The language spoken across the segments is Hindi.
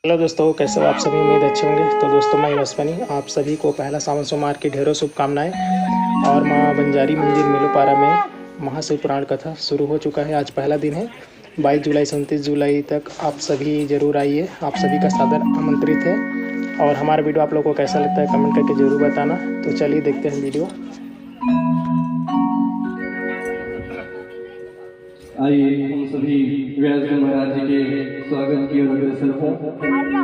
हेलो दोस्तों, कैसे हो आप सभी। उम्मीद अच्छे होंगे। तो दोस्तों, मैं यशवनी आप सभी को पहला सावन सोमवार की ढेरों शुभकामनाएं। और माँ बंजारी मंदिर मेलुपारा में महाशिव पुराण कथा शुरू हो चुका है। आज पहला दिन है। 22 जुलाई से 29 जुलाई तक आप सभी जरूर आइए। आप सभी का सादर आमंत्रित है। और हमारा वीडियो आप लोगों को कैसा लगता है कमेंट करके ज़रूर बताना। तो चलिए देखते हैं वीडियो। आइए हम सभी व्यासदेव महाराज जी के स्वागत की ओर अग्रसर हों।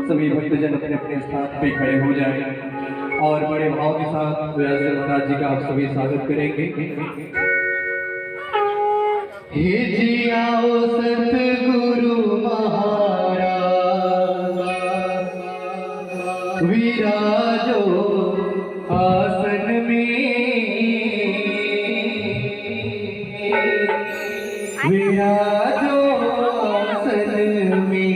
सभी भक्तजन अपने अपने स्थान पे खड़े हो जाएं और बड़े भाव के साथ व्यासदेव महाराज जी का आप सभी स्वागत करेंगे। हे जी आओ सतगुरु महाराज, विराजो आसन में, विराजो आसन में।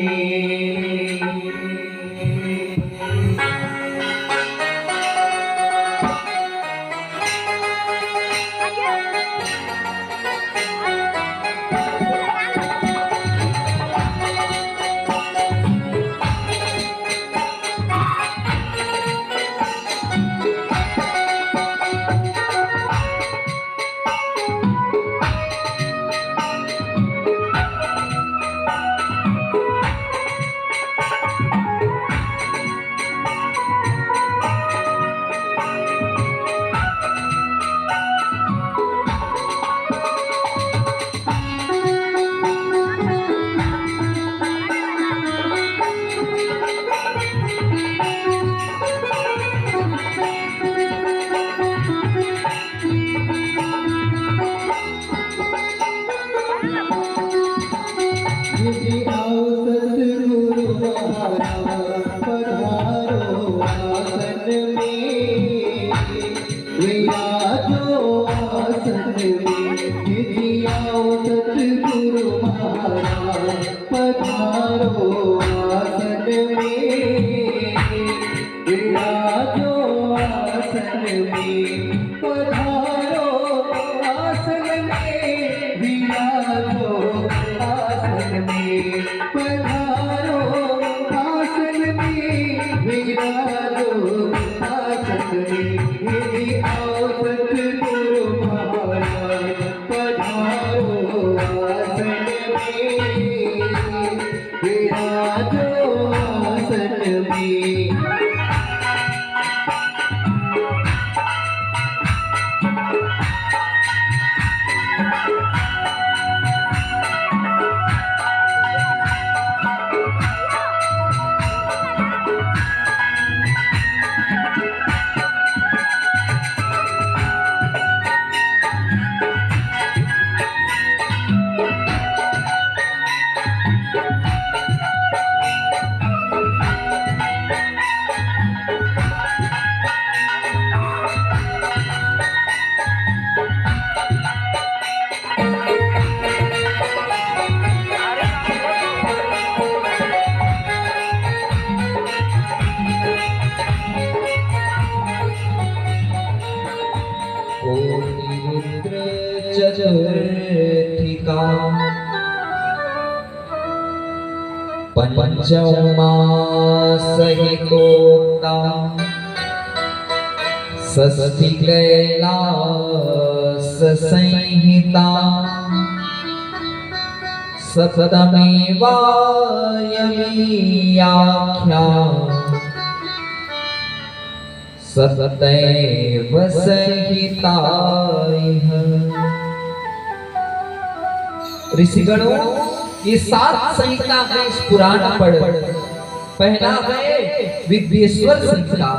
चतुर्थिका पंचमा सहितोक्ता षष्ठी कैलास संहिता सप्तमी वायवीयाख्या सतैव संहिता। ऋषिगणों, ये 7 संहिता है इस पुराण पर। पहला है विद्येश्वर संहिता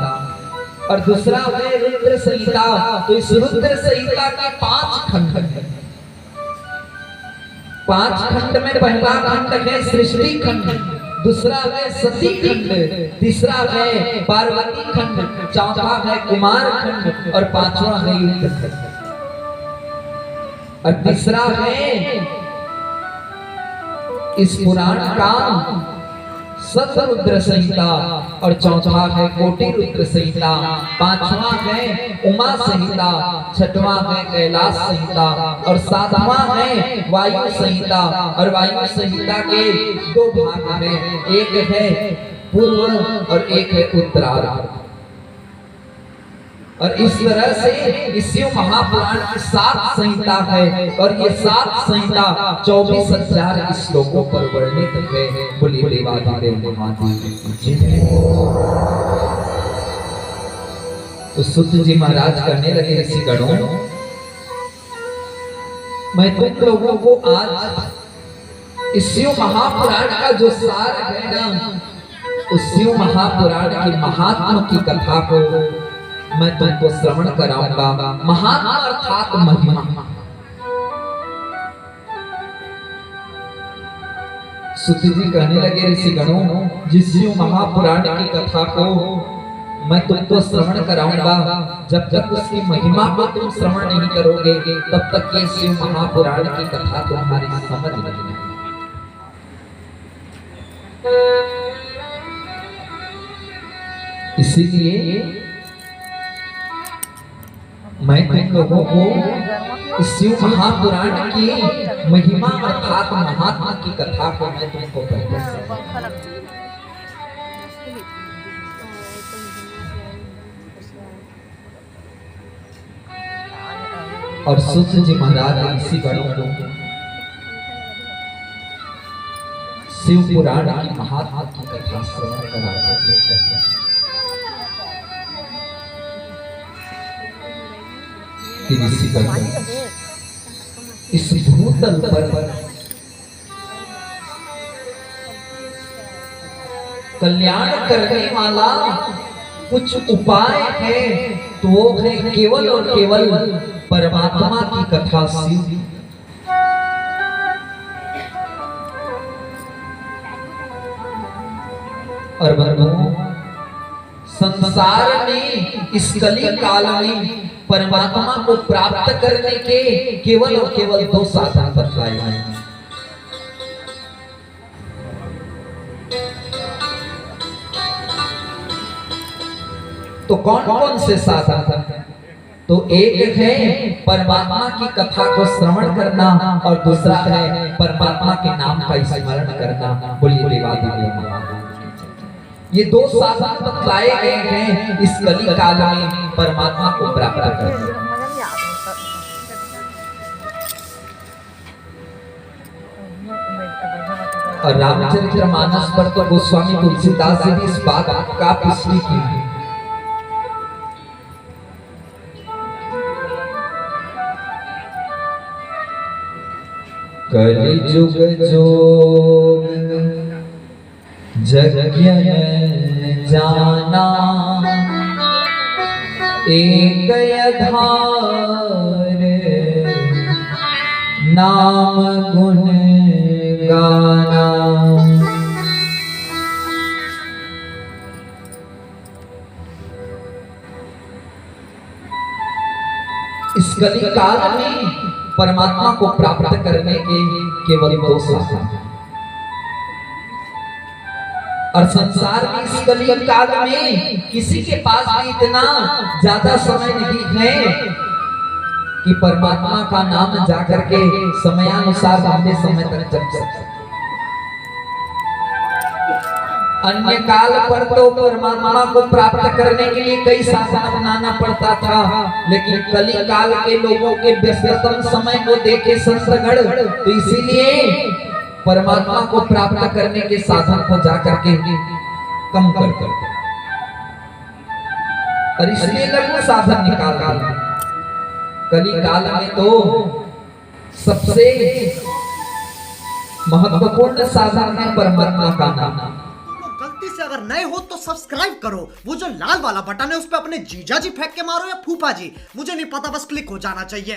और दूसरा है रुद्र संहिता। तो इस रुद्र संहिता के 5 खंड हैं। 5 खंड में पहला खंड है सृष्टि खंड, दूसरा है सती खंड, तीसरा है पार्वती खंड, चौथा है कुमार खंड और 5वां है युद्ध खंड। और तीसरा है इस पुराण का सतरुद्र संहिता और चौथा है कोटि रुद्र संहिता, 5वां है उमा संहिता, 6वां है कैलाश संहिता और 7वां है वायु संहिता। और वायु संहिता के 2 भाग हैं, एक है पूर्व और एक है उत्तरार्ध। और इस तरह से इस शिव महापुराण की 7 संहिता है और ये 7 संहिता 24,000 श्लोकों पर वर्णित है। बोलिए देवाधिदेव महादेव की जय। तो सुत जी महाराज कहने लगे ऋषिगणों, मैं तुम लोगों को आज इस शिव महापुराण का जो सार है ना, उस शिव महापुराण के महात्मा की कथा को मैं तुमको श्रवण कराऊंगा। महात्मा अर्थात महिमा। सुत जी कहने लगे ऋषिगणों, जिस शिव महापुराण की कथा को मैं तुमको श्रवण कराऊंगा, जब तक उसकी महिमा को तुम श्रवण नहीं करोगे तब तक ये शिव महापुराण की कथा तुम्हारी समझ नहीं आएगी। इसीलिए मैं तुम लोगों को इस शिव महापुराण की महिमा अर्थात महात्मा की कथा को मैं तुमको पहले से और सुत जी महाराज ऋषिगणों को शिव पुराण की महात्मा की कथा श्रवण कराते हैं। इस भूतल पर कल्याण करने वाला कुछ उपाय है, तो वो है केवल और केवल परमात्मा की कथा शिव। और बंधुओं, संसार में इस कली काल में परमात्मा को प्राप्त करने के केवल और केवल 2 साधन बतलाए गए हैं। तो कौन कौन से साधन? तो एक है परमात्मा की कथा को श्रवण करना और दूसरा है परमात्मा के नाम का स्मरण करना। बोलिए देवाधिदेव महादेव। ये 2 साधन बतलाए गए हैं इस कली काल में परमात्मा को प्राप्त करने। और रामचरितमानस पर तो गोस्वामी तुलसीदास जी ने इस बात का पुष्टि की है। कलिजुग जोग जगज्ञ जाना, एक आधार नाम गुण गाना। इस कली काल में परमात्मा को प्राप्त करने के केवल 2 साधन हैं। और संसार में इस कली काल में किसी के पास भी इतना ज्यादा समय नहीं है कि परमात्मा का नाम जाकर के समयानुसार लंबे समय तक जप सके। अन्य काल पर तो परमात्मा को प्राप्त करने के लिए कई साधन अपनाना पड़ता था, लेकिन कली काल के लोगों के व्यस्ततम समय को देखे संतगण तो इसीलिए परमात्मा को प्राप्त करने के साधन को जाकर के कम कर करते और इसलिए लघु साधन निकाल दिए। कली काल में तो सबसे महत्वपूर्ण साधन है परमात्मा का नाम। गलती से अगर नए हो तो सब्सक्राइब करो, वो जो लाल वाला बटन है उस पर अपने जीजा जी फेंक के मारो या फूफा जी, मुझे नहीं पता, बस क्लिक हो जाना चाहिए।